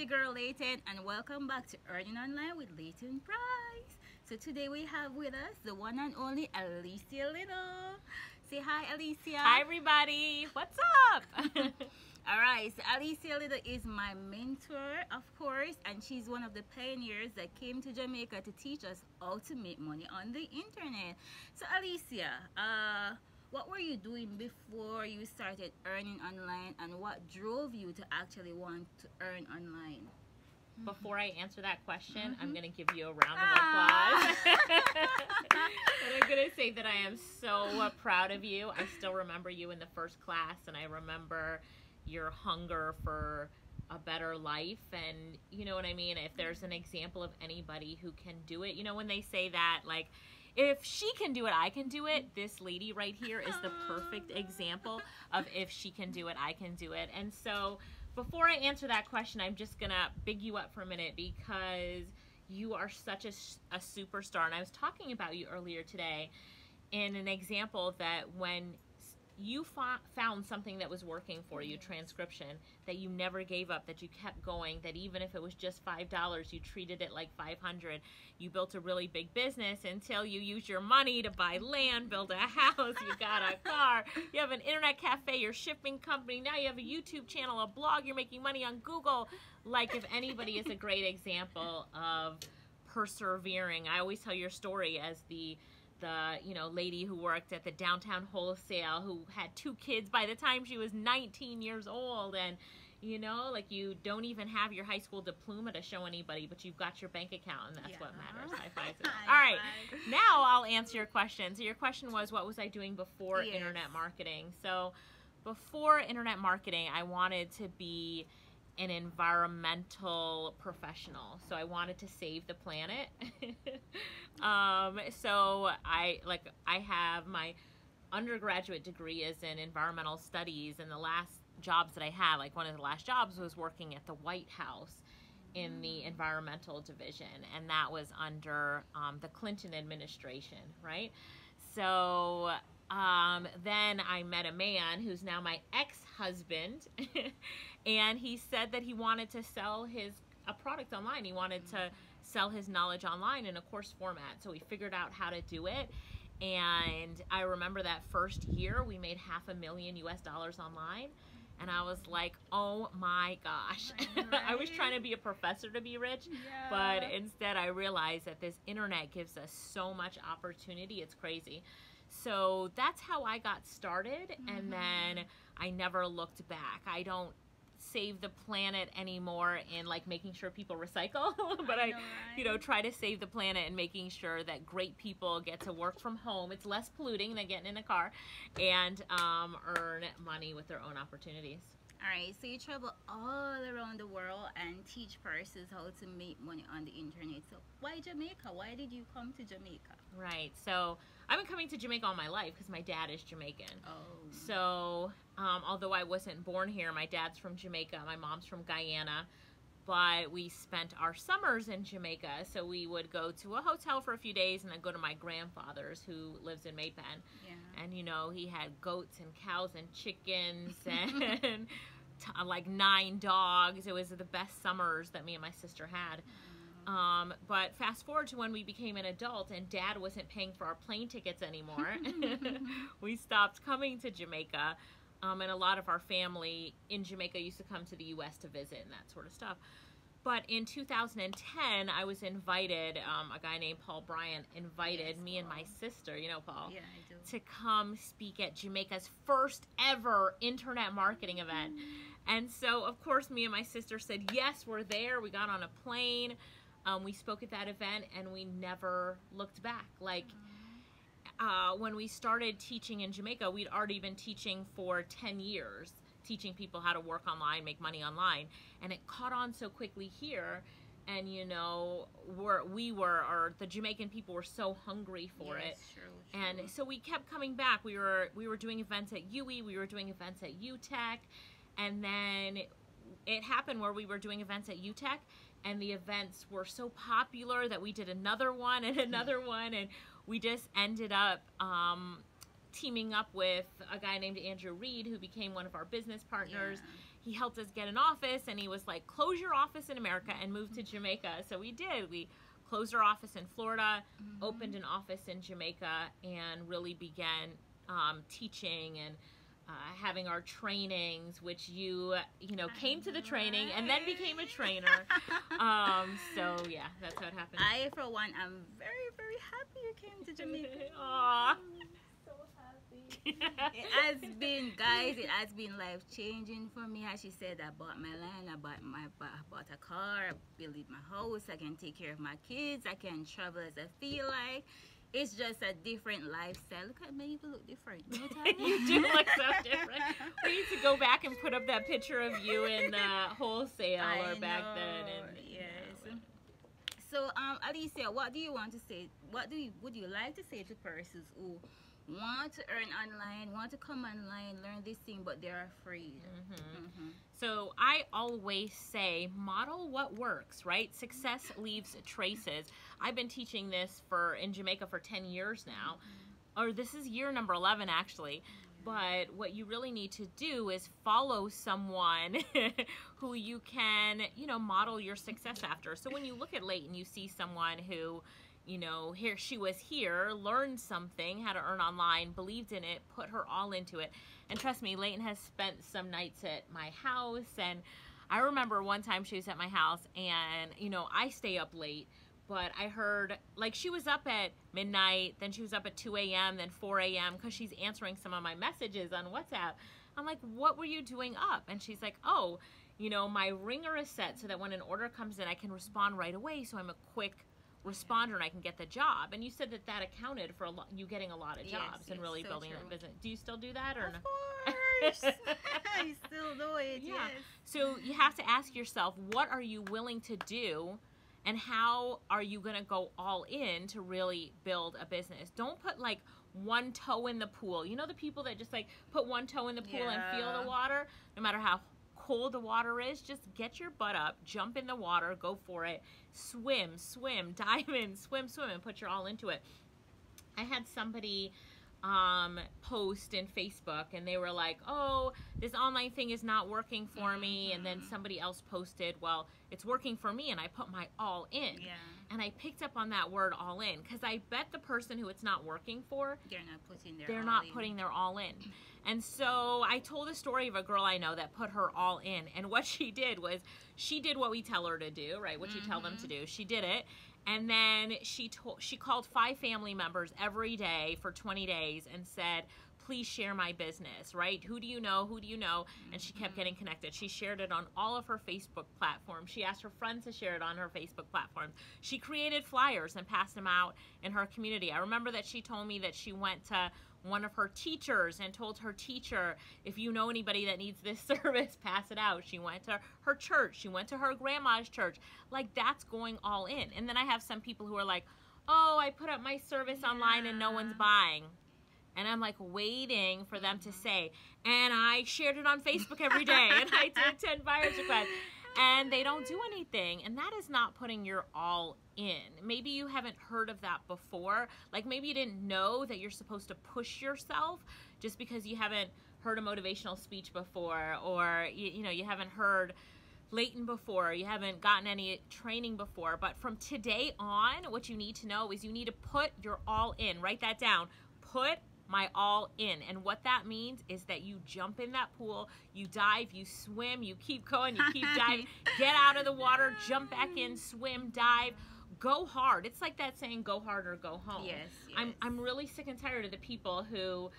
your girl Layton, and welcome back to Earning Online with Layton Price. So today we have with us the one and only Alicia Lyttle. Say hi, Alicia. Hi, everybody. What's up? All right, so Alicia Lyttle is my mentor, of course, and she's one of the pioneers that came to Jamaica to teach us how to make money on the internet. So Alicia, what were you doing before you started earning online, and what drove you to actually want to earn online? Before I answer that question, I'm going to give you a round of applause. And I'm going to say that I am so proud of you. I still remember you in the first class, and I remember your hunger for a better life. And you know what I mean? If there's an example of anybody who can do it, you know, when they say that, like, if she can do it, I can do it. This lady right here is the perfect example of if she can do it, I can do it. And so before I answer that question, I'm just going to big you up for a minute because you are such a superstar. And I was talking about you earlier today in an example that when you found something that was working for you, transcription, that you never gave up, that you kept going, that even if it was just $5, you treated it like $500. You built a really big business until you used your money to buy land, build a house, you got a car, you have an internet cafe, your shipping company, now you have a YouTube channel, a blog, you're making money on Google. Like, if anybody is a great example of persevering, I always tell your story as the lady who worked at the downtown wholesale who had 2 kids by the time she was 19 years old, and like, you don't even have your high school diploma to show anybody, but you've got your bank account, and that's what matters. High fives. All right, now I'll answer your question. So your question was, what was I doing before internet marketing? So before internet marketing, I wanted to be an environmental professional. So I wanted to save the planet. So I have my undergraduate degree is in environmental studies, and the last jobs that I had, like one of the last jobs was working at the White House in the environmental division, and that was under the Clinton administration, right? So then I met a man who's now my ex-husband, and he said that he wanted to sell a product online. He wanted to sell his knowledge online in a course format. So we figured out how to do it. And I remember that first year we made $500,000 US online. And I was like, oh my gosh. Right. I was trying to be a professor to be rich, but instead I realized that this internet gives us so much opportunity. It's crazy. So that's how I got started, and then I never looked back. I don't save the planet anymore in like making sure people recycle, but I try to save the planet and making sure that great people get to work from home. It's less polluting than getting in a car, and earn money with their own opportunities. All right, so you travel all around the world and teach persons how to make money on the internet. So why Jamaica? Why did you come to Jamaica? Right, so I've been coming to Jamaica all my life because my dad is Jamaican. Oh. So although I wasn't born here, my dad's from Jamaica, my mom's from Guyana, but we spent our summers in Jamaica. So we would go to a hotel for a few days and then go to my grandfather's, who lives in Maypen. Yeah. And he had goats and cows and chickens and like 9 dogs. It was the best summers that me and my sister had. But fast forward to when we became an adult and Dad wasn't paying for our plane tickets anymore. We stopped coming to Jamaica. And a lot of our family in Jamaica used to come to the U.S. to visit and that sort of stuff. But in 2010, I was invited, a guy named Paul Bryant invited me and my sister, you know Paul, yeah, I do, to come speak at Jamaica's first ever internet marketing event. And so, of course, me and my sister said, yes, we're there. We got on a plane. We spoke at that event, and we never looked back. Like, when we started teaching in Jamaica, we'd already been teaching for 10 years, teaching people how to work online, make money online. And it caught on so quickly here. And, the Jamaican people were so hungry for it. True. And so we kept coming back. We were doing events at UE. We were doing events at UTech. And then it happened where we were doing events at UTech, and the events were so popular that we did another one and another one, and we just ended up teaming up with a guy named Andrew Reed, who became one of our business partners. he helped us get an office, and he was like, close your office in America and move to Jamaica. So we did. We closed our office in Florida, opened an office in Jamaica, and really began teaching and having our trainings, which you came to the training and then became a trainer. So yeah, that's how it happened. I, for one, am very, very happy you came to Jamaica. Aww. So happy. It has been, guys, it has been life-changing for me. As she said, I bought my land, I bought a car, I built my house, I can take care of my kids, I can travel as I feel like. It's just a different lifestyle. Look at me, you look different. You do look so different. We need to go back and put up that picture of you in wholesale or back then. And, yes. So, Alicia, what do you want to say? Would you like to say to persons who want to earn online, want to come online, learn this thing, but they're afraid? So I always say, model what works, right? Success leaves traces. I've been teaching this in Jamaica for 10 years now, or this is year number 11 actually. But what you really need to do is follow someone who you can, model your success after. So when you look at Leighton, you see someone who, she was here, learned something, how to earn online, believed in it, put her all into it. And trust me, Leighton has spent some nights at my house. And I remember one time she was at my house and, I stay up late. But I heard, she was up at midnight, then she was up at 2 a.m., then 4 a.m., because she's answering some of my messages on WhatsApp. I'm like, what were you doing up? And she's like, oh, my ringer is set so that when an order comes in, I can respond right away, so I'm a quick responder and I can get the job. And you said that accounted for you getting a lot of jobs and really so building that business. Do you still do that or no? Of course. I still do it, yes. So you have to ask yourself, what are you willing to do? And how are you going to go all in to really build a business? Don't put one toe in the pool. The people that just put one toe in the pool and feel the water, no matter how cold the water is, just get your butt up, jump in the water, go for it, swim, dive in, swim, and put your all into it. I had somebody post in Facebook and they were like, oh, this online thing is not working for me. And then somebody else posted, well, it's working for me and I put my all in. And I picked up on that word all in because I bet the person who it's not working for, they're not putting their all in. And so I told a story of a girl I know that put her all in. And what she did was she did what we tell her to do, right? What you tell them to do. She did it. And then she called 5 family members every day for 20 days and said, please share my business, right? Who do you know? Who do you know? And she kept getting connected. She shared it on all of her Facebook platforms. She asked her friends to share it on her Facebook platforms. She created flyers and passed them out in her community. I remember that she told me that she went to one of her teachers and told her teacher, if you know anybody that needs this service, pass it out. She went to her church. She went to her grandma's church. That's going all in. And then I have some people who are like, oh, I put up my service online and no one's buying. And I'm waiting for them to say, and I shared it on Facebook every day and I did 10 buyer's requests. And they don't do anything. And that is not putting your all in. Maybe you haven't heard of that before. Maybe you didn't know that you're supposed to push yourself just because you haven't heard a motivational speech before, or you haven't heard Leighton before, you haven't gotten any training before. But from today on, what you need to know is you need to put your all in. Write that down. Put my all in. And what that means is that you jump in that pool, you dive, you swim, you keep going, you keep diving, get out of the water, jump back in, swim, dive, go hard. It's like that saying, go hard or go home. Yes. I'm really sick and tired of the people who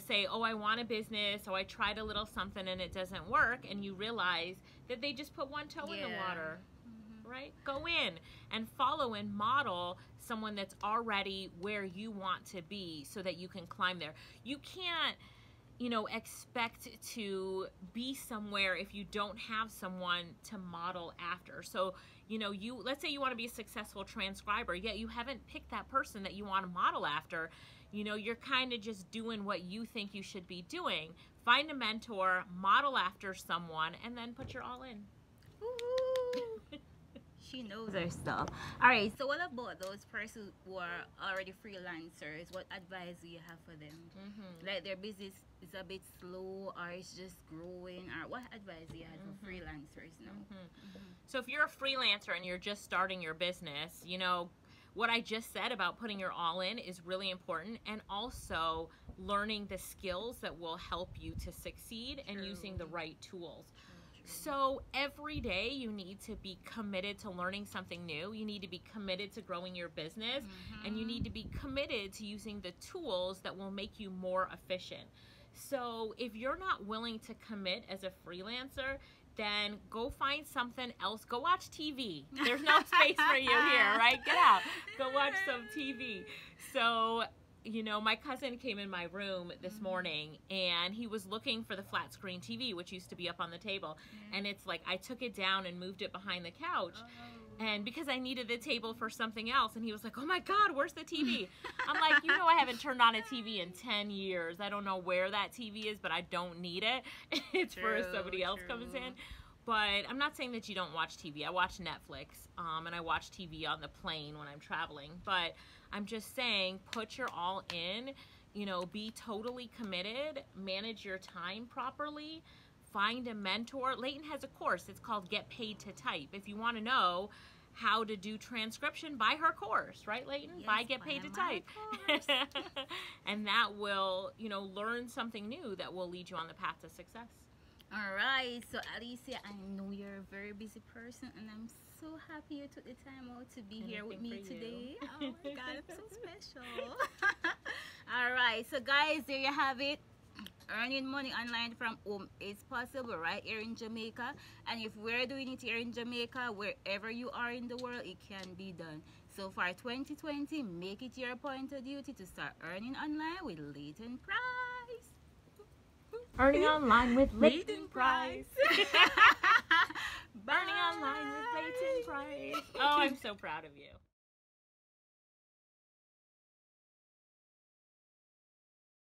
say, oh, I want a business, oh, I tried a little something and it doesn't work, and you realize that they just put one toe in the water. Right? Go in and follow and model someone that's already where you want to be so that you can climb there. You can't, expect to be somewhere if you don't have someone to model after. So, let's say you want to be a successful transcriber, yet you haven't picked that person that you want to model after. You're kind of just doing what you think you should be doing. Find a mentor, model after someone, and then put your all in. She knows her stuff. All right. So what about those persons who are already freelancers? What advice do you have for them? Like their business is a bit slow, or it's just growing, or what advice do you have for freelancers now? So if you're a freelancer and you're just starting your business, you know, what I just said about putting your all in is really important, and also learning the skills that will help you to succeed and using the right tools. So every day you need to be committed to learning something new. You need to be committed to growing your business, and you need to be committed to using the tools that will make you more efficient. So if you're not willing to commit as a freelancer, then go find something else. Go watch TV. There's no space for you here, right? Get out. Go watch some TV. So, you know, my cousin came in my room this morning, and he was looking for the flat screen TV, which used to be up on the table. And it's like, I took it down and moved it behind the couch. And because I needed the table for something else, and he was like, oh my God, where's the TV? I'm like, you know, I haven't turned on a TV in 10 years. I don't know where that TV is, but I don't need it. It's for if somebody else comes in. But I'm not saying that you don't watch TV. I watch Netflix, and I watch TV on the plane when I'm traveling. But I'm just saying, put your all in, you know, be totally committed, manage your time properly, find a mentor. Leighton has a course. It's called Get Paid to Type. If you want to know how to do transcription, buy her course, right, Leighton? Yes, buy Get Paid to Type. And that will, you know, learn something new that will lead you on the path to success. All right. So, Alicia, I know you're a very busy person, and I'm so happy you took the time out to be here with me today. Oh, my God, it's so special. All right. So, guys, there you have it. Earning money online from home is possible right here in Jamaica, and if we're doing it here in Jamaica, wherever you are in the world, it can be done. So for 2020, make it your point of duty to start earning online with Leighton Price. Earning online with Leighton Price. Bye. Earning online with Leighton Price. Oh, I'm so proud of you.